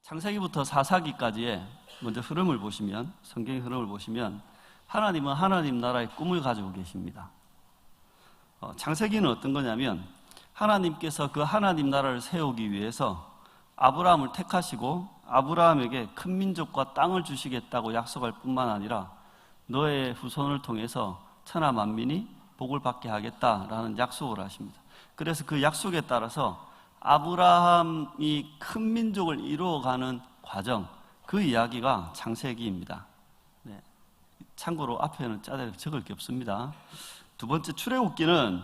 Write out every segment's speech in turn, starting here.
창세기부터 사사기까지의 먼저 흐름을 보시면, 성경의 흐름을 보시면 하나님은 하나님 나라의 꿈을 가지고 계십니다. 창세기는 어떤 거냐면 하나님께서 그 하나님 나라를 세우기 위해서 아브라함을 택하시고 아브라함에게 큰 민족과 땅을 주시겠다고 약속할 뿐만 아니라 너의 후손을 통해서 천하 만민이 복을 받게 하겠다라는 약속을 하십니다. 그래서 그 약속에 따라서 아브라함이 큰 민족을 이루어가는 과정, 그 이야기가 창세기입니다. 네. 참고로 앞에는 짜대기 적을 게 없습니다. 두 번째, 출애굽기는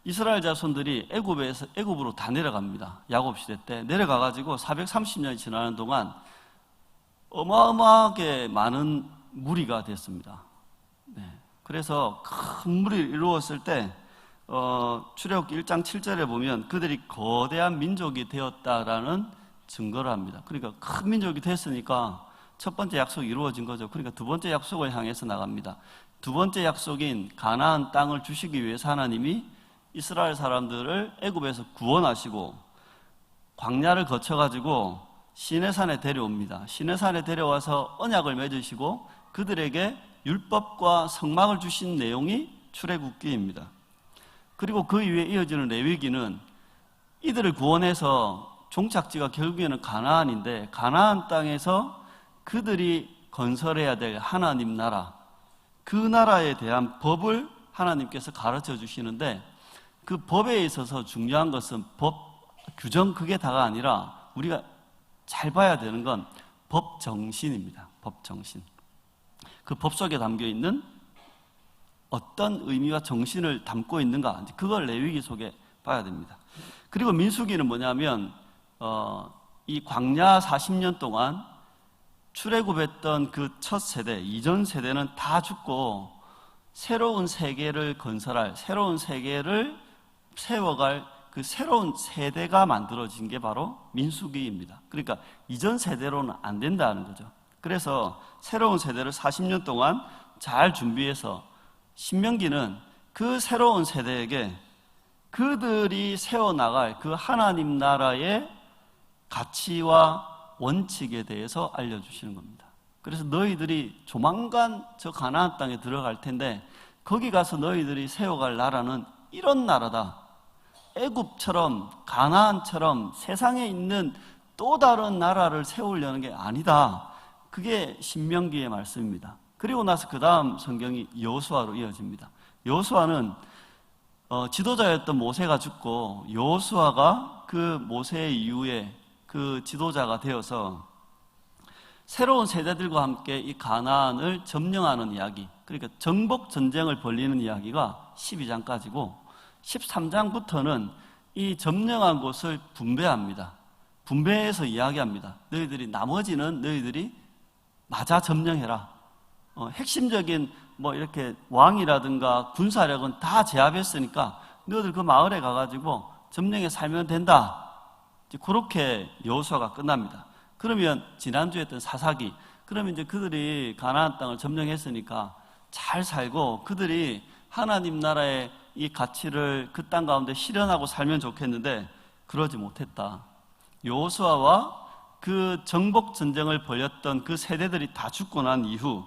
이스라엘 자손들이 애굽으로 다 내려갑니다. 야곱 시대 때 내려가가지고 430년이 지나는 동안 어마어마하게 많은 무리가 됐습니다. 네. 그래서 큰 무리를 이루었을 때 출애굽기 1장 7절에 보면 그들이 거대한 민족이 되었다라는 증거를 합니다. 그러니까 큰 민족이 됐으니까 첫 번째 약속이 이루어진 거죠. 그러니까 두 번째 약속을 향해서 나갑니다. 두 번째 약속인 가나안 땅을 주시기 위해서 하나님이 이스라엘 사람들을 애굽에서 구원하시고 광야를 거쳐가지고 시내산에 데려옵니다. 시내산에 데려와서 언약을 맺으시고 그들에게 율법과 성막을 주신 내용이 출애굽기입니다. 그리고 그 이후에 이어지는 레위기는 이들을 구원해서 종착지가 결국에는 가나안인데 가나안 땅에서 그들이 건설해야 될 하나님 나라, 그 나라에 대한 법을 하나님께서 가르쳐 주시는데 그 법에 있어서 중요한 것은 법, 규정 그게 다가 아니라 우리가 잘 봐야 되는 건 법 정신입니다. 법 정신. 그 법 속에 담겨 있는 어떤 의미와 정신을 담고 있는가, 그걸 레위기 속에 봐야 됩니다. 그리고 민수기는 뭐냐면 이 광야 40년 동안 출애굽했던 그 첫 세대, 이전 세대는 다 죽고 새로운 세계를 건설할, 새로운 세계를 세워갈 그 새로운 세대가 만들어진 게 바로 민수기입니다. 그러니까 이전 세대로는 안 된다는 거죠. 그래서 새로운 세대를 40년 동안 잘 준비해서 신명기는 그 새로운 세대에게 그들이 세워나갈 그 하나님 나라의 가치와 원칙에 대해서 알려주시는 겁니다. 그래서 너희들이 조만간 저 가나안 땅에 들어갈 텐데 거기 가서 너희들이 세워갈 나라는 이런 나라다. 애굽처럼 가나안처럼 세상에 있는 또 다른 나라를 세우려는 게 아니다. 그게 신명기의 말씀입니다. 그리고 나서 그 다음 성경이 여호수아로 이어집니다. 여호수아는 지도자였던 모세가 죽고 여호수아가 그 모세 이후에 그 지도자가 되어서 새로운 세대들과 함께 이 가나안을 점령하는 이야기, 그러니까 정복 전쟁을 벌이는 이야기가 12장까지고 13장부터는 이 점령한 곳을 분배합니다. 분배해서 이야기합니다. 너희들이 나머지는 너희들이 맞아 점령해라. 핵심적인 뭐 이렇게 왕이라든가 군사력은 다 제압했으니까 너희들 그 마을에 가가지고 점령해 살면 된다. 그렇게 여호수아가 끝납니다. 그러면 지난주에 했던 사사기, 그러면 이제 그들이 가나안 땅을 점령했으니까 잘 살고 그들이 하나님 나라의 이 가치를 그 땅 가운데 실현하고 살면 좋겠는데 그러지 못했다. 여호수아와 그 정복 전쟁을 벌였던 그 세대들이 다 죽고 난 이후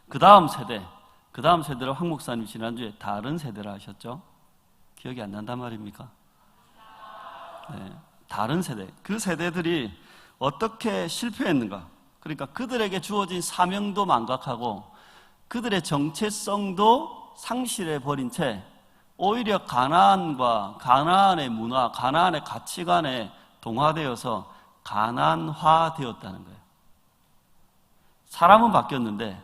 그 다음 세대를 황 목사님 지난주에 다른 세대라 하셨죠? 기억이 안 난단 말입니까? 네, 다른 세대. 그 세대들이 어떻게 실패했는가? 그러니까 그들에게 주어진 사명도 망각하고 그들의 정체성도 상실해버린 채 오히려 가나안과 가나안의 문화, 가나안의 가치관에 동화되어서 가나안화되었다는 거예요. 사람은 바뀌었는데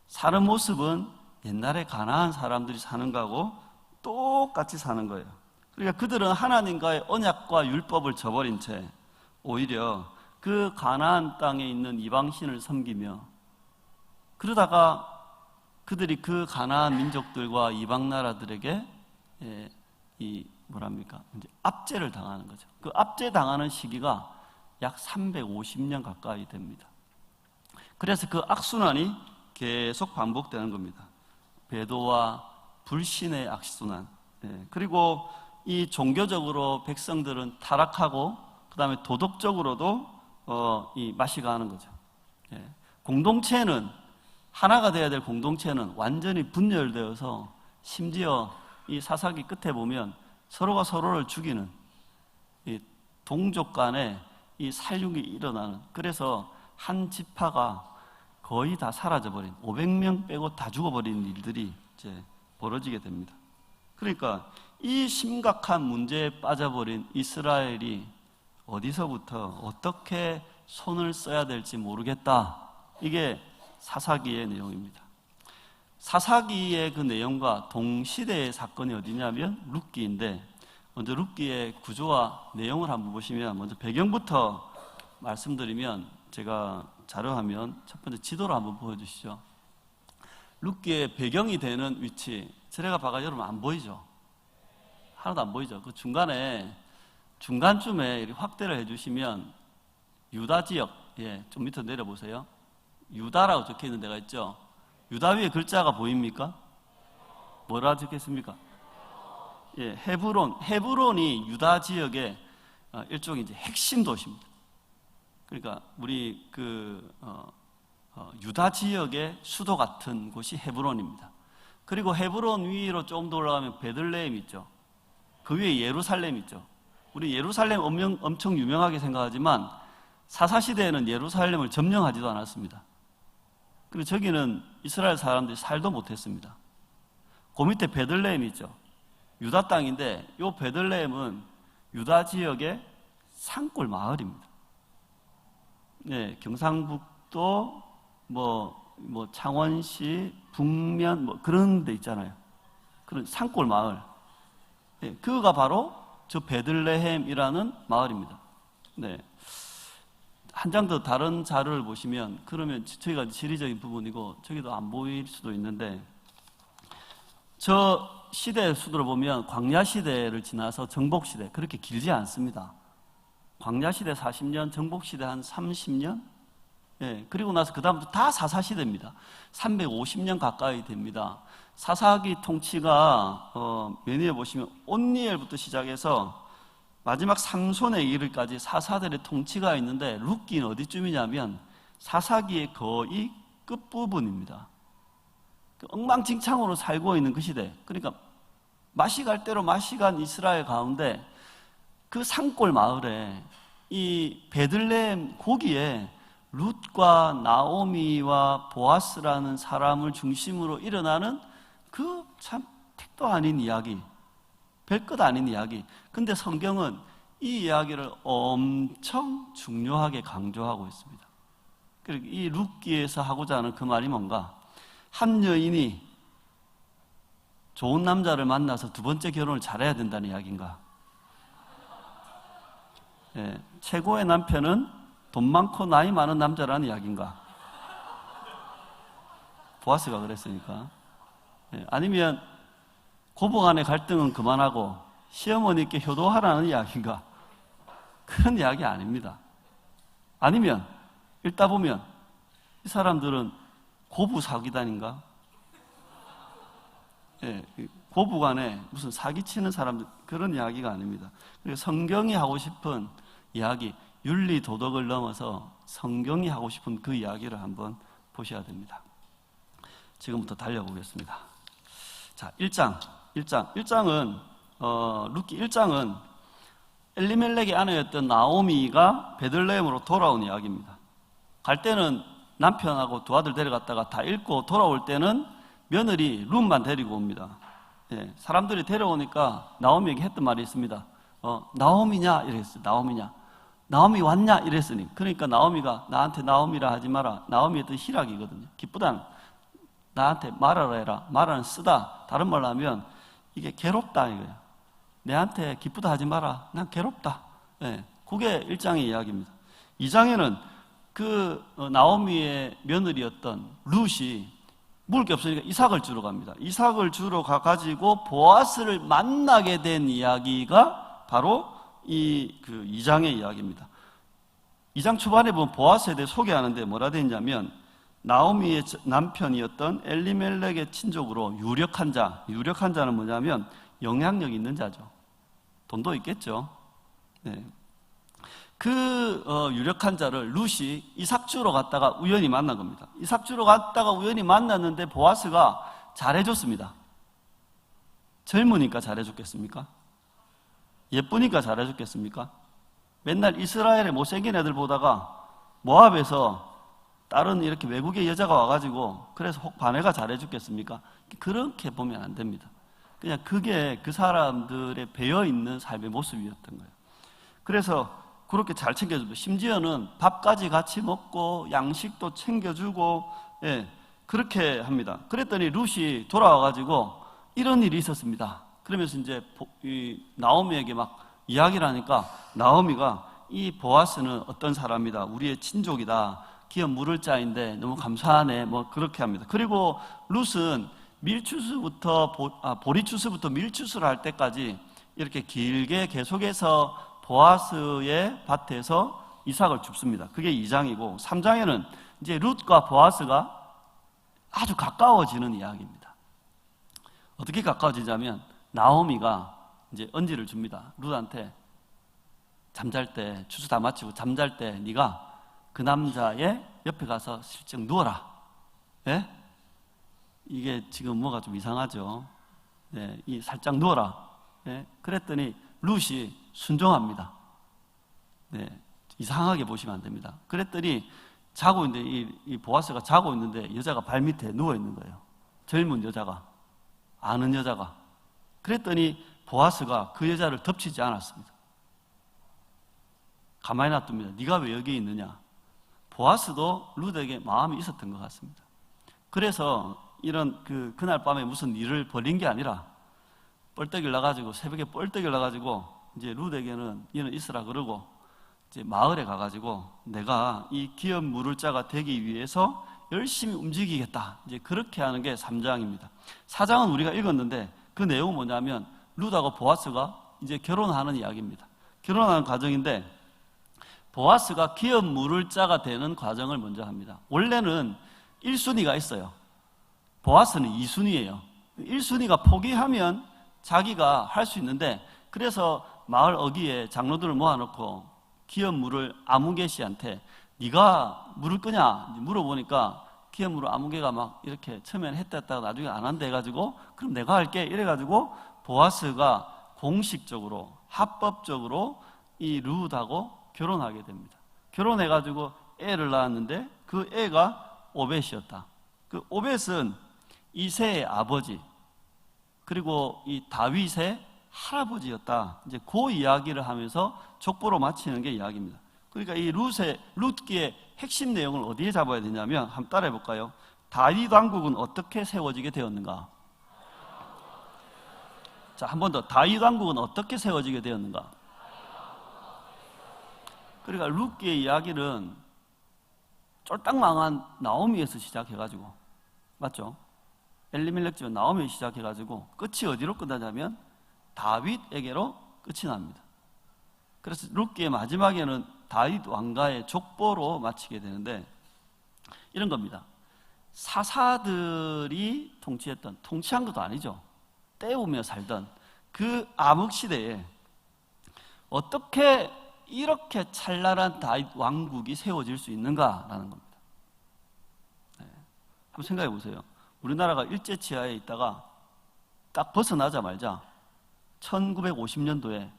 사는 모습은 옛날에 가나안 사람들이 사는 거하고 똑같이 사는 거예요. 그러니까 그들은 하나님과의 언약과 율법을 저버린 채 오히려 그 가나안 땅에 있는 이방신을 섬기며 그러다가 그들이 그 가나안 민족들과 이방 나라들에게 이제 압제를 당하는 거죠. 그 압제 당하는 시기가 약 350년 가까이 됩니다. 그래서 그 악순환이 계속 반복되는 겁니다. 배도와 불신의 악순환. 그리고 이 종교적으로 백성들은 타락하고 다음에 도덕적으로도 이 맛이 가는 거죠. 예. 공동체는, 하나가 돼야 될 공동체는 완전히 분열되어서 심지어 이 사사기 끝에 보면 서로가 서로를 죽이는 이 동족 간의 이 살육이 일어나는, 그래서 한 지파가 거의 다 사라져버린, 500명 빼고 다 죽어버린 일들이 이제 벌어지게 됩니다. 그러니까 이 심각한 문제에 빠져버린 이스라엘이 어디서부터 어떻게 손을 써야 될지 모르겠다. 이게 사사기의 내용입니다. 사사기의 그 내용과 동시대의 사건이 어디냐면 룻기인데, 먼저 룻기의 구조와 내용을 한번 보시면, 먼저 배경부터 말씀드리면, 제가 자료화면 첫 번째 지도를 한번 보여주시죠. 룻기의 배경이 되는 위치, 제가 봐가 여러분 안 보이죠? 하나도 안 보이죠? 그 중간쯤에 이렇게 확대를 해주시면 유다 지역, 예, 좀 밑으로 내려보세요. 유다라고 적혀 있는 데가 있죠? 유다 위에 글자가 보입니까? 뭐라 적혔습니까? 예, 헤브론이 유다 지역의 일종의 이제 핵심 도시입니다. 그러니까 우리 유다 지역의 수도 같은 곳이 헤브론입니다. 그리고 헤브론 위로 좀 더 올라가면 베들레헴 있죠. 그 위에 예루살렘 있죠. 우리 예루살렘 엄청 유명하게 생각하지만 사사시대에는 예루살렘을 점령하지도 않았습니다. 그리고 저기는 이스라엘 사람들이 살도 못했습니다. 그 밑에 베들레헴 있죠. 유다 땅인데 이 베들레헴은 유다 지역의 산골 마을입니다. 네, 경상북도 창원시 북면 그런 데 있잖아요. 그런 산골 마을. 네, 그거가 바로 저 베들레헴이라는 마을입니다. 네. 한 장 더 다른 자료를 보시면, 그러면 저희가 지리적인 부분이고 저기도 안 보일 수도 있는데, 저 시대 수도를 보면 광야 시대를 지나서 정복 시대, 그렇게 길지 않습니다. 광야 시대 40년, 정복 시대 한 30년, 예, 그리고 나서 그 다음부터 다 사사 시대입니다. 350년 가까이 됩니다. 사사기 통치가 메뉴에 보시면 온니엘부터 시작해서 마지막 삼손의 이르기까지 사사들의 통치가 있는데, 룻기는 어디쯤이냐면 사사기의 거의 끝부분입니다. 엉망진창으로 살고 있는 그 시대. 그러니까 맛이 갈 대로 맛이 간 이스라엘 가운데 그 산골 마을에 이 베들레헴 거기에 룻과 나오미와 보아스라는 사람을 중심으로 일어나는 그 참 택도 아닌 이야기, 별것 아닌 이야기. 근데 성경은 이 이야기를 엄청 중요하게 강조하고 있습니다. 그리고 이 룻기에서 하고자 하는 그 말이 뭔가? 한 여인이 좋은 남자를 만나서 두 번째 결혼을 잘해야 된다는 이야기인가? 예, 최고의 남편은 돈 많고 나이 많은 남자라는 이야기인가? 보아스가 그랬으니까. 예, 아니면 고부 간의 갈등은 그만하고 시어머니께 효도하라는 이야기인가? 그런 이야기 아닙니다. 아니면 읽다 보면 이 사람들은 고부 사기단인가? 예, 고부 간에 무슨 사기치는 사람들, 그런 이야기가 아닙니다. 그리고 성경이 하고 싶은 이야기, 윤리 도덕을 넘어서 성경이 하고 싶은 그 이야기를 한번 보셔야 됩니다. 지금부터 달려보겠습니다. 자, 1장은 룻기 1장은 엘리멜렉의 아내였던 나오미가 베들레헴으로 돌아온 이야기입니다. 갈 때는 남편하고 두 아들 데려갔다가 다 잃고 돌아올 때는 며느리 룻만 데리고 옵니다. 예, 사람들이 데려오니까 나오미에게 했던 말이 있습니다. 나오미냐? 이랬어요. 나오미냐? 나오미 왔냐? 이랬으니. 그러니까 나오미가 나한테 나오미라 하지 마라. 나오미의 뜻 희락이거든요. 기쁘다는, 나한테 말하라 해라. 말하는 쓰다. 다른 말로 하면 이게 괴롭다 이거예요. 내한테 기쁘다 하지 마라. 난 괴롭다. 예, 그게 1장의 이야기입니다. 2장에는 그 나오미의 며느리였던 룻이 먹을 게 없으니까 이삭을 주러 갑니다. 이삭을 주러 가가지고 보아스를 만나게 된 이야기가 바로 이 2장의 이야기입니다. 2장 초반에 보면 보아스에 대해 소개하는데 뭐라 되어 있냐면, 나오미의 남편이었던 엘리멜렉의 친족으로 유력한 자는 뭐냐면 영향력 있는 자죠. 돈도 있겠죠. 네. 유력한 자를 룻이 이삭 주러 갔다가 우연히 만난 겁니다. 이삭 주러 갔다가 우연히 만났는데 보아스가 잘해줬습니다. 젊으니까 잘해줬겠습니까? 예쁘니까 잘해줬겠습니까? 맨날 이스라엘의 못생긴 애들 보다가 모압에서 다른 이렇게 외국의 여자가 와가지고 그래서 혹 반해가 잘해줬겠습니까? 그렇게 보면 안 됩니다. 그냥 그게 그 사람들의 배어있는 삶의 모습이었던 거예요. 그래서 그렇게 잘 챙겨주고, 심지어는 밥까지 같이 먹고 양식도 챙겨주고, 예, 그렇게 합니다. 그랬더니 룻이 돌아와가지고 이런 일이 있었습니다. 그러면서 이제 나오미에게 막 이야기를 하니까 나오미가 이 보아스는 어떤 사람이다, 우리의 친족이다, 기업 물을 자인데 너무 감사하네, 뭐 그렇게 합니다. 그리고 룻은 보리추수부터 밀추수를 할 때까지 이렇게 길게 계속해서 보아스의 밭에서 이삭을 줍습니다. 그게 2장이고 3장에는 이제 룻과 보아스가 아주 가까워지는 이야기입니다. 어떻게 가까워지냐면 나오미가 이제 언지를 줍니다. 룻한테 잠잘 때, 추수 다 마치고 잠잘 때 네가 그 남자의 옆에 가서 슬쩍 누워라. 예? 이게 지금 뭐가 좀 이상하죠. 네, 살짝 누워라. 네, 그랬더니 룻이 순종합니다. 네, 이상하게 보시면 안 됩니다. 그랬더니 자고 있는데 이 보아스가 자고 있는데 여자가 발 밑에 누워 있는 거예요. 젊은 여자가, 아는 여자가. 그랬더니 보아스가 그 여자를 덮치지 않았습니다. 가만히 놔둡니다. 네가 왜 여기 있느냐? 보아스도 룻에게 마음이 있었던 것 같습니다. 그래서 이런 그날 밤에 무슨 일을 벌인 게 아니라 뻘떡 일어나가지고, 새벽에 뻘떡 일어나가지고 이제 룻에게는 이는 있으라 그러고 이제 마을에 가가지고 내가 이 기업 물을 자가 되기 위해서 열심히 움직이겠다, 이제 그렇게 하는 게 3장입니다. 4장은 우리가 읽었는데 그 내용은 뭐냐면 룻하고 보아스가 이제 결혼하는 이야기입니다. 결혼하는 과정인데 보아스가 기업 물을 자가 되는 과정을 먼저 합니다. 원래는 1순위가 있어요. 보아스는 2순위예요. 1순위가 포기하면 자기가 할 수 있는데, 그래서 마을 어귀에 장로들을 모아놓고 기업 물을 아무개 씨한테 네가 물을 끄냐 물어보니까 기업 물을 아무개가 막 이렇게 처음에는 했다 했다가 나중에 안 한다 해가지고 그럼 내가 할게 이래가지고 보아스가 공식적으로 합법적으로 이 룻하고 결혼하게 됩니다. 결혼해가지고 애를 낳았는데 그 애가 오벳이었다. 그 오벳은 이새의 아버지, 그리고 이 다윗의 할아버지였다. 이제 그 이야기를 하면서 족보로 마치는 게 이야기입니다. 그러니까 이 룻기의 핵심 내용을 어디에 잡아야 되냐면 한번 따라해 볼까요? 다윗 왕국은 어떻게 세워지게 되었는가? 자, 한 번 더. 다윗 왕국은 어떻게 세워지게 되었는가? 그러니까 룻기의 이야기는 쫄딱 망한 나오미에서 시작해가지고, 맞죠? 엘리멜렉 집에 나오미 시작해가지고 끝이 어디로 끝나냐면 다윗에게로 끝이 납니다. 그래서 룻기의 마지막에는 다윗 왕가의 족보로 마치게 되는데 이런 겁니다. 사사들이 통치한 것도 아니죠. 때우며 살던 그 암흑시대에 어떻게 이렇게 찬란한 다윗 왕국이 세워질 수 있는가라는 겁니다. 네. 한번 생각해 보세요. 우리나라가 일제치하에 있다가 딱 벗어나자마자 1950년도에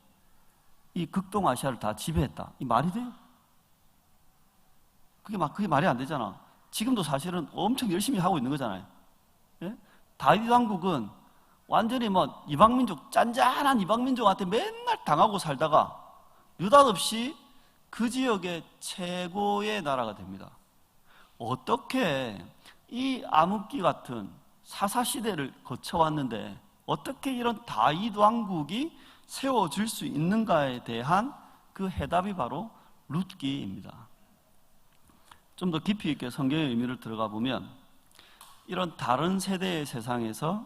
이 극동아시아를 다 지배했다. 이 말이 돼요? 그게 말이 안 되잖아. 지금도 사실은 엄청 열심히 하고 있는 거잖아요. 예? 다윗 왕국은 완전히 뭐 이방민족, 짠짠한 이방민족한테 맨날 당하고 살다가 느닷없이 그 지역의 최고의 나라가 됩니다. 어떻게 이 암흑기 같은 사사시대를 거쳐왔는데 어떻게 이런 다윗 왕국이 세워질 수 있는가에 대한 그 해답이 바로 룻기입니다. 좀 더 깊이 있게 성경의 의미를 들어가 보면 이런 다른 세대의 세상에서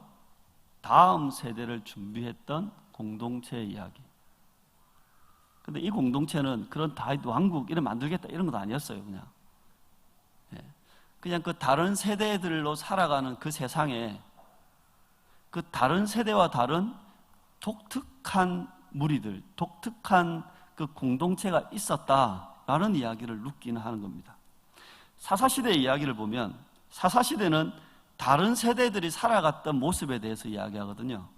다음 세대를 준비했던 공동체의 이야기. 근데 이 공동체는 그런 다윗 왕국 이런 만들겠다 이런 건 아니었어요. 그냥 그 다른 세대들로 살아가는 그 세상에 그 다른 세대와 다른 독특한 무리들, 독특한 그 공동체가 있었다라는 이야기를 룻기는 하는 겁니다. 사사시대의 이야기를 보면 사사시대는 다른 세대들이 살아갔던 모습에 대해서 이야기하거든요.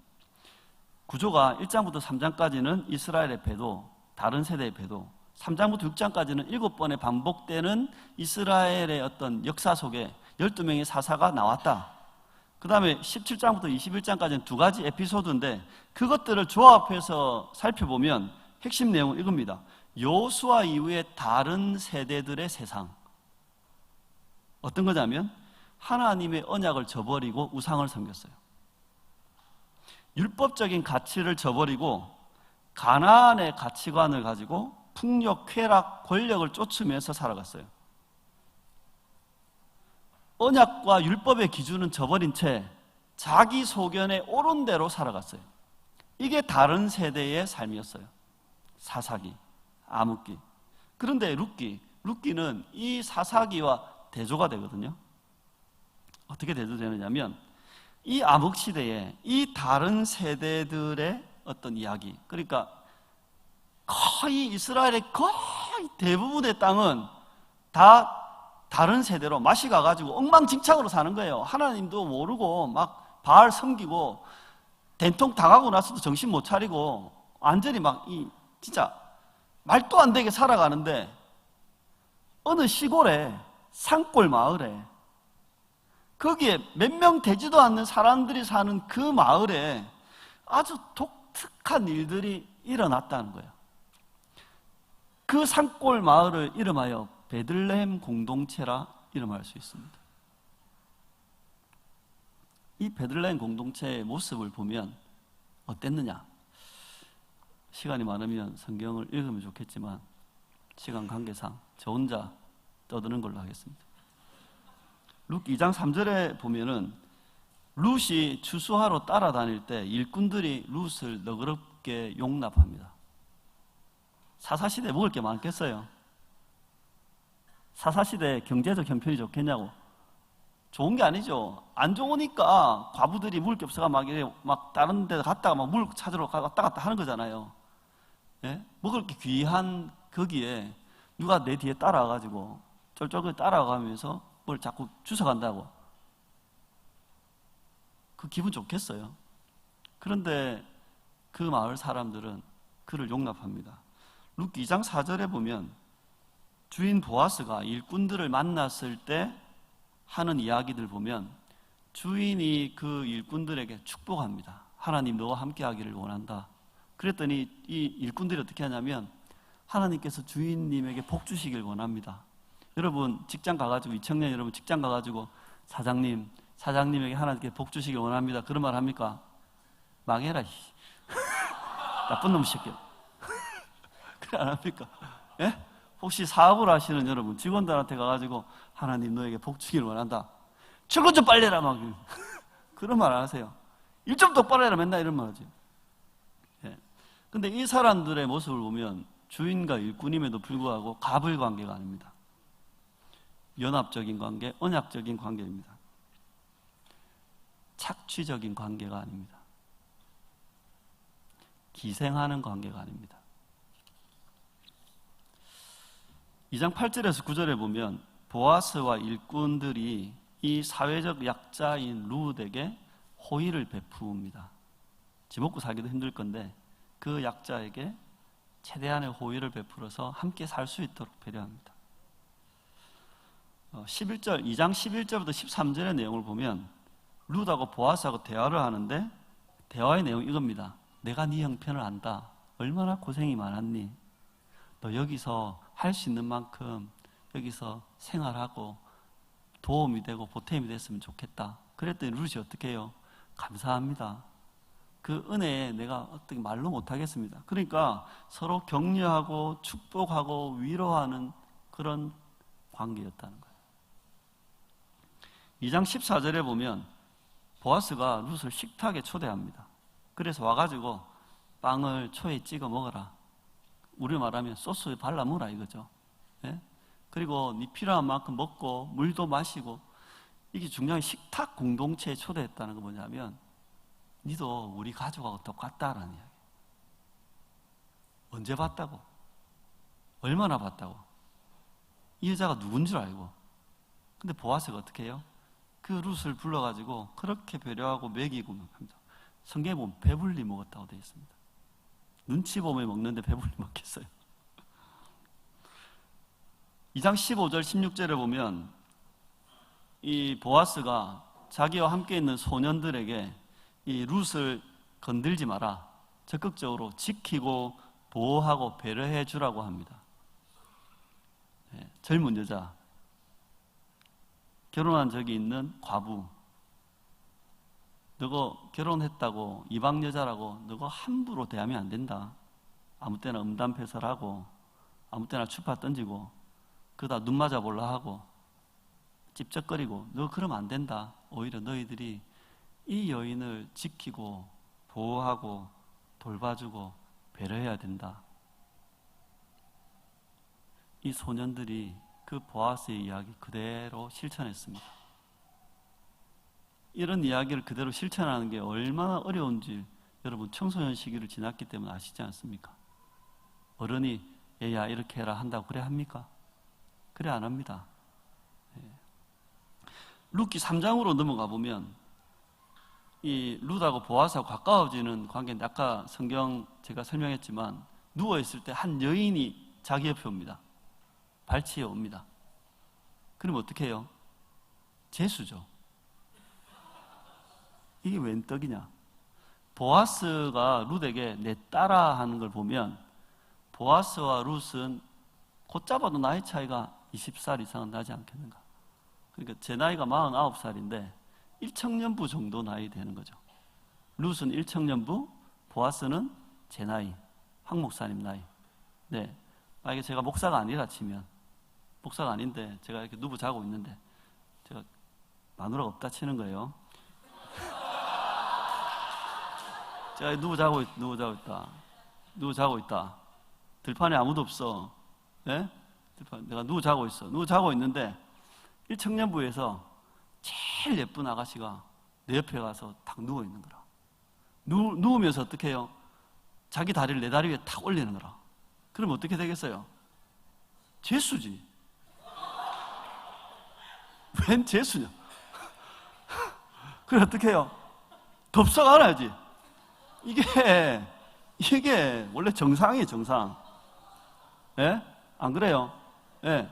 구조가 1장부터 3장까지는 이스라엘의 배도, 다른 세대의 배도, 3장부터 6장까지는 7번에 반복되는 이스라엘의 어떤 역사 속에 12명의 사사가 나왔다. 그 다음에 17장부터 21장까지는 두 가지 에피소드인데 그것들을 조합해서 살펴보면 핵심 내용은 이겁니다. 여호수아 이후에 다른 세대들의 세상. 어떤 거냐면 하나님의 언약을 저버리고 우상을 섬겼어요. 율법적인 가치를 저버리고 가나안의 가치관을 가지고 풍력, 쾌락, 권력을 쫓으면서 살아갔어요. 언약과 율법의 기준은 저버린 채 자기 소견에 옳은 대로 살아갔어요. 이게 다른 세대의 삶이었어요. 사사기, 암흑기. 그런데 룻기는 이 사사기와 대조가 되거든요. 어떻게 대조되느냐면 이 암흑시대에 이 다른 세대들의 어떤 이야기, 그러니까 거의 이스라엘의 거의 대부분의 땅은 다 다른 세대로 맛이 가가지고 엉망진창으로 사는 거예요. 하나님도 모르고 막 바알 섬기고 된통 당하고 나서도 정신 못 차리고 완전히 막 진짜 말도 안 되게 살아가는데 어느 시골에 산골 마을에 거기에 몇 명 되지도 않는 사람들이 사는 그 마을에 아주 독특한 일들이 일어났다는 거예요. 그 산골 마을을 이름하여 베들레헴 공동체라 이름할 수 있습니다. 이 베들레헴 공동체의 모습을 보면 어땠느냐? 시간이 많으면 성경을 읽으면 좋겠지만 시간 관계상 저 혼자 떠드는 걸로 하겠습니다. 룻 2장 3절에 보면은 룻이 추수하러 따라다닐 때 일꾼들이 룻을 너그럽게 용납합니다. 사사시대에 먹을 게 많겠어요? 사사시대에 경제적 형편이 좋겠냐고? 좋은 게 아니죠. 안 좋으니까 과부들이 먹을 게 없어가 막 다른 데 갔다가 막 물 찾으러 왔다 갔다 하는 거잖아요. 예? 먹을 게 귀한 거기에 누가 내 뒤에 따라와가지고 쫄쫄 따라가면서 뭘 자꾸 주워간다고. 그 기분 좋겠어요. 그런데 그 마을 사람들은 그를 용납합니다. 룻 2장 4절에 보면 주인 보아스가 일꾼들을 만났을 때 하는 이야기들 보면 주인이 그 일꾼들에게 축복합니다. 하나님 너와 함께 하기를 원한다. 그랬더니 이 일꾼들이 어떻게 하냐면 하나님께서 주인님에게 복 주시길 원합니다. 여러분 직장 가가지고, 이청년 여러분 직장 가가지고 사장님에게 하나님께 복 주시길 원합니다. 그런 말 합니까? 망해라. 나쁜 놈 새끼. 그래 안 합니까? 예? 혹시 사업을 하시는 여러분 직원들한테 가가지고 하나님 너에게 복 주길 원한다. 출근 좀 빨리 해라 막 그런 말 안 하세요. 일 좀 똑바로 해라 맨날 이런 말 하지. 예. 근데 이 사람들의 모습을 보면 주인과 일꾼임에도 불구하고 갑을 관계가 아닙니다. 연합적인 관계, 언약적인 관계입니다. 착취적인 관계가 아닙니다. 기생하는 관계가 아닙니다. 2장 8절에서 9절에 보면 보아스와 일꾼들이 이 사회적 약자인 룻에게 호의를 베푸입니다. 집 먹고 살기도 힘들 건데 그 약자에게 최대한의 호의를 베풀어서 함께 살 수 있도록 배려합니다. 11절, 2장 11절부터 13절의 내용을 보면 룻하고 보아스하고 대화를 하는데 대화의 내용이 이겁니다. 내가 네 형편을 안다. 얼마나 고생이 많았니? 너 여기서 할 수 있는 만큼 여기서 생활하고 도움이 되고 보탬이 됐으면 좋겠다. 그랬더니 룻이 어떻게 해요? 감사합니다. 그 은혜에 내가 어떻게 말로 못하겠습니다. 그러니까 서로 격려하고 축복하고 위로하는 그런 관계였다는 거예요. 2장 14절에 보면 보아스가 룻을 식탁에 초대합니다. 그래서 와가지고 빵을 초에 찍어 먹어라. 우리 말하면 소스에 발라 먹으라 이거죠. 예? 그리고 네 필요한 만큼 먹고 물도 마시고. 이게 중요한 식탁 공동체에 초대했다는 거 뭐냐면 니도 우리 가족하고 똑같다라는 이야기. 언제 봤다고? 얼마나 봤다고. 이 여자가 누군 줄 알고. 근데 보아스가 어떻게 해요? 그 룻을 불러가지고 그렇게 배려하고 먹이고 합니다. 성경에 보면 배불리 먹었다고 되어 있습니다. 눈치 보면 먹는데 배불리 먹겠어요. 2장 15절 16절에 보면 이 보아스가 자기와 함께 있는 소년들에게 이 룻을 건들지 마라, 적극적으로 지키고 보호하고 배려해 주라고 합니다. 네, 젊은 여자, 결혼한 적이 있는 과부, 너가 결혼했다고 이방 여자라고 너가 함부로 대하면 안 된다. 아무 때나 음담패설하고 아무 때나 추파 던지고 그러다 눈 맞아 볼라 하고 찝쩍거리고 너 그러면 안 된다. 오히려 너희들이 이 여인을 지키고 보호하고 돌봐주고 배려해야 된다. 이 소년들이 그 보아스의 이야기 그대로 실천했습니다. 이런 이야기를 그대로 실천하는 게 얼마나 어려운지 여러분 청소년 시기를 지났기 때문에 아시지 않습니까? 어른이 얘야 이렇게 해라 한다고 그래 합니까? 그래 안 합니다. 룻기 3장으로 넘어가 보면 이 룻하고 보아스하고 가까워지는 관계인데 아까 성경 제가 설명했지만 누워있을 때 한 여인이 자기 옆에 옵니다. 발치에 옵니다. 그럼 어떻게 해요? 제수죠. 이게 웬 떡이냐? 보아스가 룻에게 내 딸아 하는 걸 보면 보아스와 룻은 곧 잡아도 나이 차이가 20살 이상은 나지 않겠는가? 그러니까 제 나이가 49살인데 1청년부 정도 나이 되는 거죠. 룻은 1청년부, 보아스는 제 나이, 황 목사님 나이. 네, 만약에 제가 목사가 아니라 치면, 목사가 아닌데 제가 이렇게 누구 자고 있는데 제가 마누라가 없다 치는 거예요. 제가 누구 자고 있다. 들판에 아무도 없어. 네? 들판, 내가 누구 자고 있어. 누구 자고 있는데 1청년부에서 제일 예쁜 아가씨가 내 옆에 가서 탁 누워 있는 거라. 누우면서 어떻게 해요? 자기 다리를 내 다리 위에 탁 올리는 거라. 그러면 어떻게 되겠어요? 제수지. 웬 제수냐? 그래 어떻게 해요? 덥석 알아야지. 이게 원래 정상이에요, 정상. 예? 안 그래요? 예.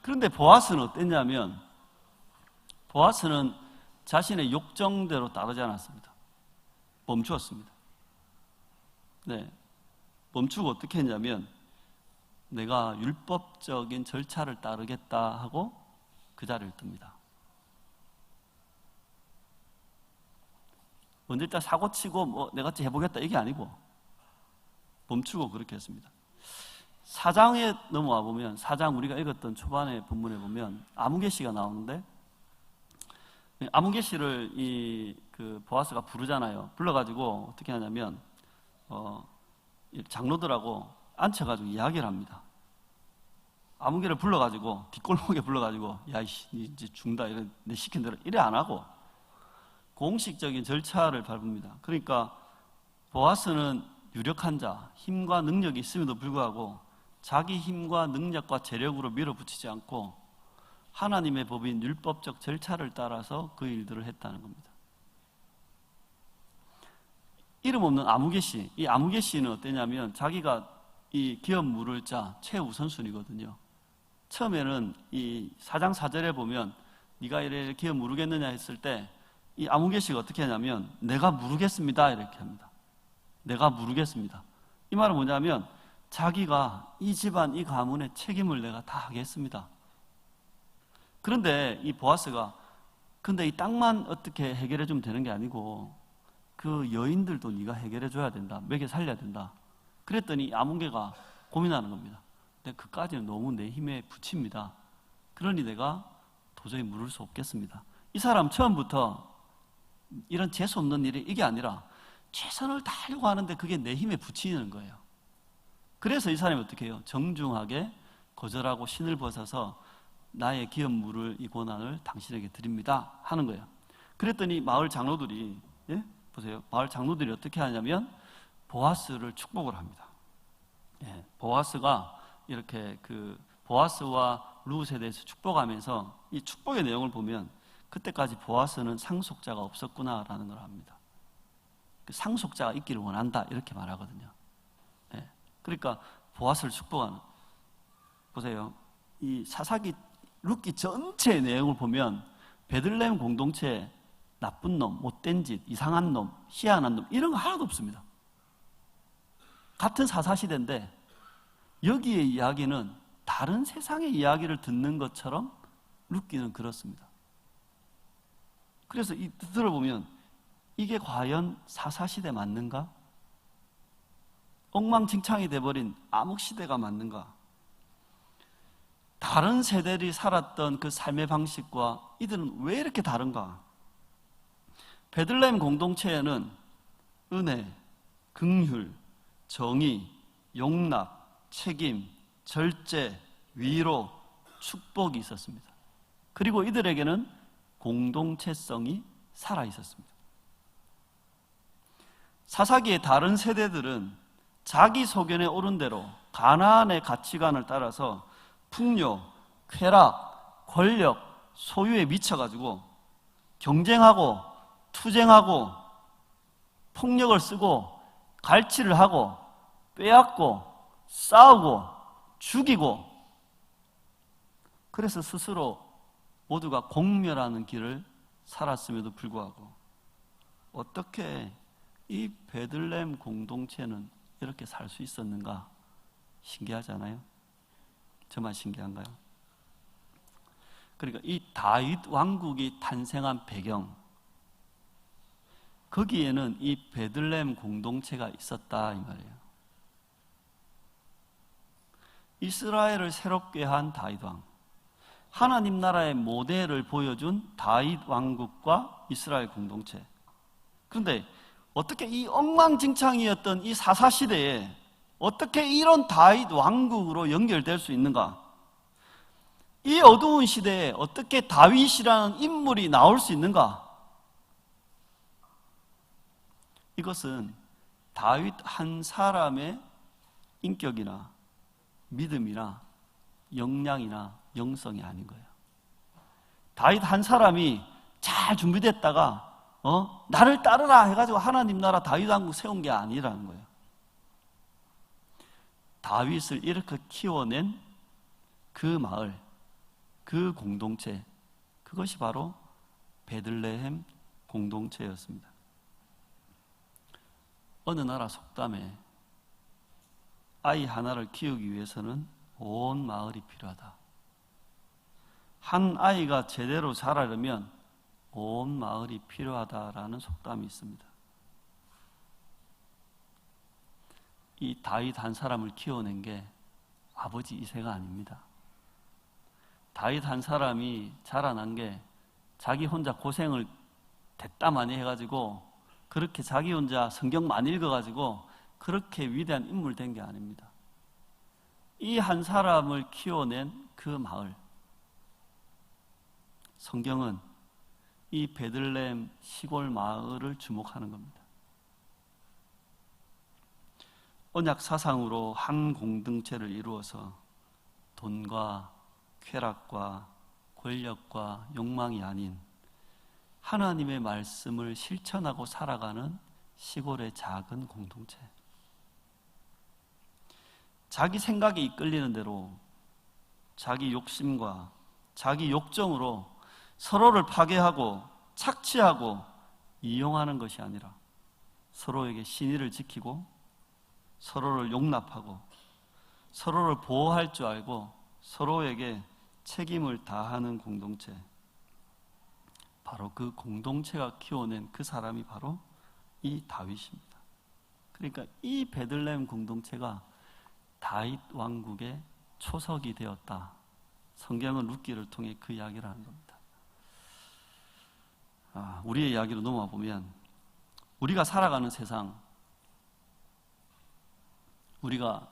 그런데 보아스는 어땠냐면 보아스는 자신의 욕정대로 따르지 않았습니다. 멈추었습니다. 네. 멈추고 어떻게 했냐면 내가 율법적인 절차를 따르겠다 하고 그 자리를 뜹니다. 먼저 일단 사고치고 내가 해보겠다 이게 아니고 멈추고 그렇게 했습니다. 4장에 넘어와 보면 4장 우리가 읽었던 초반의 본문에 보면 아무개시가 나오는데 아무개시를 그 보아스가 부르잖아요. 불러가지고 어떻게 하냐면 장로들하고 앉혀가지고 이야기를 합니다. 아무개를 불러가지고 뒷골목에 불러가지고 야이씨 니 이제 죽는다 이래 내 시킨 대로 이래 안 하고 공식적인 절차를 밟습니다. 그러니까 보아스는 유력한 자, 힘과 능력이 있음에도 불구하고 자기 힘과 능력과 재력으로 밀어붙이지 않고 하나님의 법인 율법적 절차를 따라서 그 일들을 했다는 겁니다. 이름 없는 아무개시, 이 아무개시는 어땠냐면 자기가 이 기업 물을 자 최우선순위거든요. 처음에는 이 4장 4절에 보면 네가 이래 기업 물으겠느냐 했을 때 이 아무개시가 어떻게 하냐면 내가 물으겠습니다 이렇게 합니다. 내가 물으겠습니다. 이 말은 뭐냐면 자기가 이 집안 이 가문의 책임을 내가 다 하겠습니다. 그런데 이 보아스가 근데 이 땅만 어떻게 해결해 주면 되는 게 아니고 그 여인들도 네가 해결해 줘야 된다. 먹여 살려야 된다. 그랬더니 아무개가 고민하는 겁니다. 근데 그까지는 너무 내 힘에 부칩니다. 그러니 내가 도저히 물을 수 없겠습니다. 이 사람 처음부터 이런 재수 없는 일이 이게 아니라 최선을 다하려고 하는데 그게 내 힘에 부치는 거예요. 그래서 이 사람이 어떻게 해요? 정중하게 거절하고 신을 벗어서 나의 기업 물을 이 고난을 당신에게 드립니다 하는 거예요. 그랬더니 마을 장로들이 보세요. 마을 장로들이 어떻게 하냐면 보아스를 축복을 합니다. 예, 보아스가 이렇게 그 보아스와 룻에 대해서 축복하면서 이 축복의 내용을 보면 그때까지 보아스는 상속자가 없었구나라는 걸 압니다. 그 상속자가 있기를 원한다 이렇게 말하거든요. 예, 그러니까 보아스를 축복하는, 보세요. 이 사사기 룻기 전체의 내용을 보면 베들레헴 공동체에 나쁜 놈, 못된 짓, 이상한 놈, 희한한 놈 이런 거 하나도 없습니다. 같은 사사시대인데 여기의 이야기는 다른 세상의 이야기를 듣는 것처럼 룻기는 그렇습니다. 그래서 이 들어보면 이게 과연 사사시대 맞는가? 엉망진창이 돼버린 암흑시대가 맞는가? 다른 세대들이 살았던 그 삶의 방식과 이들은 왜 이렇게 다른가? 베들레헴 공동체에는 은혜, 긍휼, 정의, 용납, 책임, 절제, 위로, 축복이 있었습니다. 그리고 이들에게는 공동체성이 살아 있었습니다. 사사기의 다른 세대들은 자기 소견에 오른 대로 가나안의 가치관을 따라서 풍요, 쾌락, 권력, 소유에 미쳐가지고 경쟁하고 투쟁하고 폭력을 쓰고 갈취를 하고 빼앗고 싸우고 죽이고, 그래서 스스로 모두가 공멸하는 길을 살았음에도 불구하고 어떻게 이 베들레헴 공동체는 이렇게 살 수 있었는가? 신기하잖아요. 저만 신기한가요? 그러니까 이 다윗 왕국이 탄생한 배경, 거기에는 이 베들레헴 공동체가 있었다 이 말이에요. 이스라엘을 새롭게 한 다윗 왕, 하나님 나라의 모델을 보여준 다윗 왕국과 이스라엘 공동체. 그런데 어떻게 이 엉망진창이었던 이 사사시대에 어떻게 이런 다윗 왕국으로 연결될 수 있는가? 이 어두운 시대에 어떻게 다윗이라는 인물이 나올 수 있는가? 이것은 다윗 한 사람의 인격이나 믿음이나 역량이나 영성이 아닌 거예요. 다윗 한 사람이 잘 준비됐다가 나를 따르라 해가지고 하나님 나라 다윗 왕국 세운 게 아니라는 거예요. 다윗을 이렇게 키워낸 그 마을, 그 공동체, 그것이 바로 베들레헴 공동체였습니다. 어느 나라 속담에 아이 하나를 키우기 위해서는 온 마을이 필요하다. 한 아이가 제대로 자라려면 온 마을이 필요하다라는 속담이 있습니다. 이 다윗 한 사람을 키워낸 게 아버지 이세가 아닙니다. 다윗 한 사람이 자라난 게 자기 혼자 고생을 됐다 많이 해가지고 그렇게 자기 혼자 성경 많이 읽어가지고 그렇게 위대한 인물 된 게 아닙니다. 이 한 사람을 키워낸 그 마을, 성경은 이 베들레헴 시골 마을을 주목하는 겁니다. 언약 사상으로 한 공동체를 이루어서 돈과 쾌락과 권력과 욕망이 아닌 하나님의 말씀을 실천하고 살아가는 시골의 작은 공동체. 자기 생각에 이끌리는 대로 자기 욕심과 자기 욕정으로 서로를 파괴하고 착취하고 이용하는 것이 아니라 서로에게 신의를 지키고 서로를 용납하고 서로를 보호할 줄 알고 서로에게 책임을 다하는 공동체. 바로 그 공동체가 키워낸 그 사람이 바로 이 다윗입니다. 그러니까 이 베들레헴 공동체가 다윗 왕국의 초석이 되었다. 성경은 룻기를 통해 그 이야기를 하는 겁니다. 우리의 이야기로 넘어가 보면 우리가 살아가는 세상, 우리가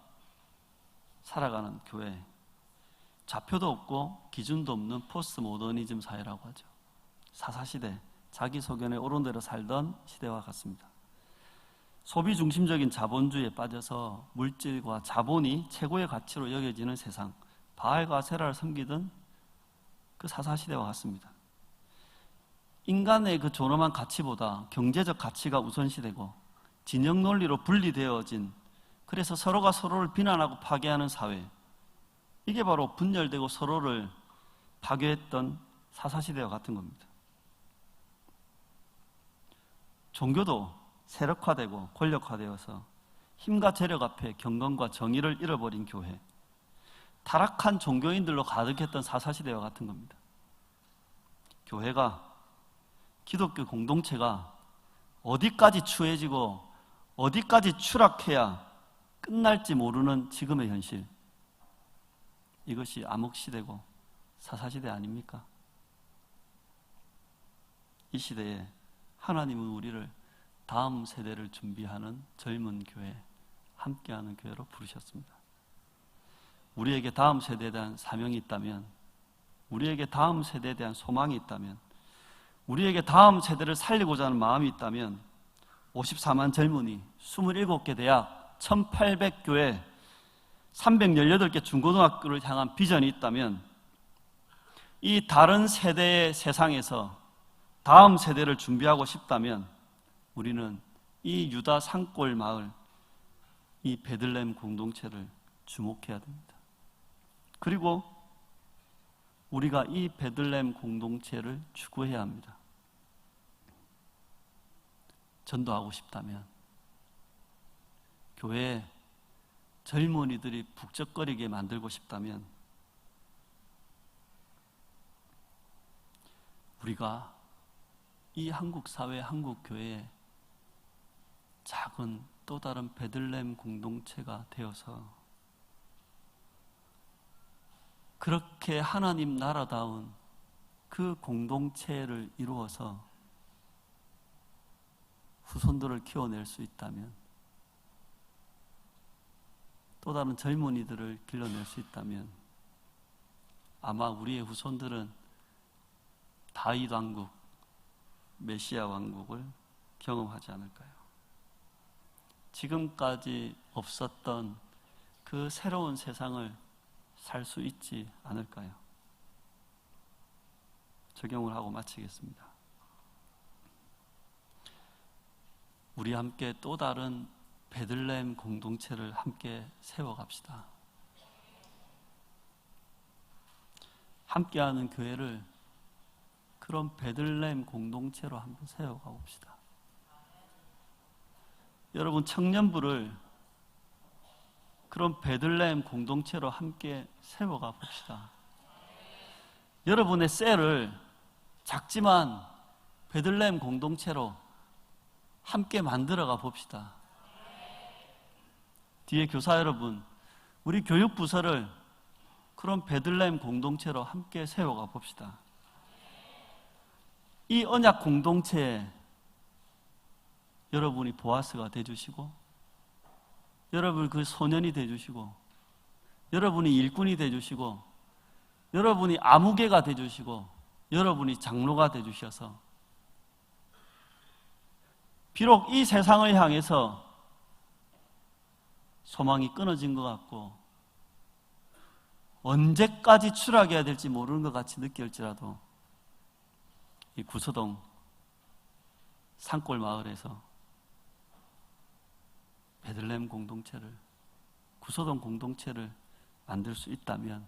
살아가는 교회, 좌표도 없고 기준도 없는 포스트 모더니즘 사회라고 하죠. 사사시대, 자기 소견에 옳은 대로 살던 시대와 같습니다. 소비 중심적인 자본주의에 빠져서 물질과 자본이 최고의 가치로 여겨지는 세상, 바알과 세라를 섬기던 그 사사시대와 같습니다. 인간의 그 존엄한 가치보다 경제적 가치가 우선시되고 진영 논리로 분리되어진, 그래서 서로가 서로를 비난하고 파괴하는 사회, 이게 바로 분열되고 서로를 파괴했던 사사시대와 같은 겁니다. 종교도 세력화되고 권력화되어서 힘과 재력 앞에 경건과 정의를 잃어버린 교회, 타락한 종교인들로 가득했던 사사시대와 같은 겁니다. 교회가, 기독교 공동체가 어디까지 추해지고 어디까지 추락해야 끝날지 모르는 지금의 현실, 이것이 암흑시대고 사사시대 아닙니까? 이 시대에 하나님은 우리를 다음 세대를 준비하는 젊은 교회, 함께하는 교회로 부르셨습니다. 우리에게 다음 세대에 대한 사명이 있다면, 우리에게 다음 세대에 대한 소망이 있다면, 우리에게 다음 세대를 살리고자 하는 마음이 있다면 54만 젊은이, 27개 대학, 1800교회, 318개 중고등학교를 향한 비전이 있다면, 이 다른 세대의 세상에서 다음 세대를 준비하고 싶다면 우리는 이 유다 산골 마을, 이 베들레헴 공동체를 주목해야 됩니다. 그리고 우리가 이 베들레헴 공동체를 추구해야 합니다. 전도하고 싶다면, 교회에 젊은이들이 북적거리게 만들고 싶다면 우리가 이 한국 사회, 한국 교회에 작은 또 다른 베들레헴 공동체가 되어서 그렇게 하나님 나라다운 그 공동체를 이루어서 후손들을 키워낼 수 있다면, 또 다른 젊은이들을 길러낼 수 있다면 아마 우리의 후손들은 다윗 왕국, 메시아 왕국을 경험하지 않을까요? 지금까지 없었던 그 새로운 세상을 살 수 있지 않을까요? 적용을 하고 마치겠습니다. 우리 함께 또 다른 베들레헴 공동체를 함께 세워갑시다. 함께하는 교회를 그런 베들레헴 공동체로 한번 세워가 봅시다. 여러분, 청년부를 그런 베들레헴 공동체로 함께 세워가 봅시다. 여러분의 셀을 작지만 베들레헴 공동체로 함께 만들어가 봅시다. 뒤에 교사 여러분, 우리 교육부서를 그런 베들레헴 공동체로 함께 세워가 봅시다. 이 언약 공동체에 여러분이 보아스가 되어주시고, 여러분 그 소년이 되어주시고, 여러분이 일꾼이 되어주시고, 여러분이 아무개가 되어주시고, 여러분이 장로가 되어주셔서 비록 이 세상을 향해서 소망이 끊어진 것 같고 언제까지 추락해야 될지 모르는 것 같이 느낄지라도 이 구서동 산골 마을에서 베들레헴 공동체를, 구서동 공동체를 만들 수 있다면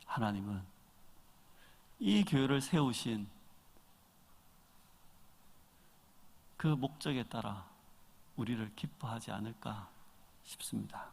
하나님은 이 교회를 세우신 그 목적에 따라 우리를 기뻐하지 않을까 싶습니다.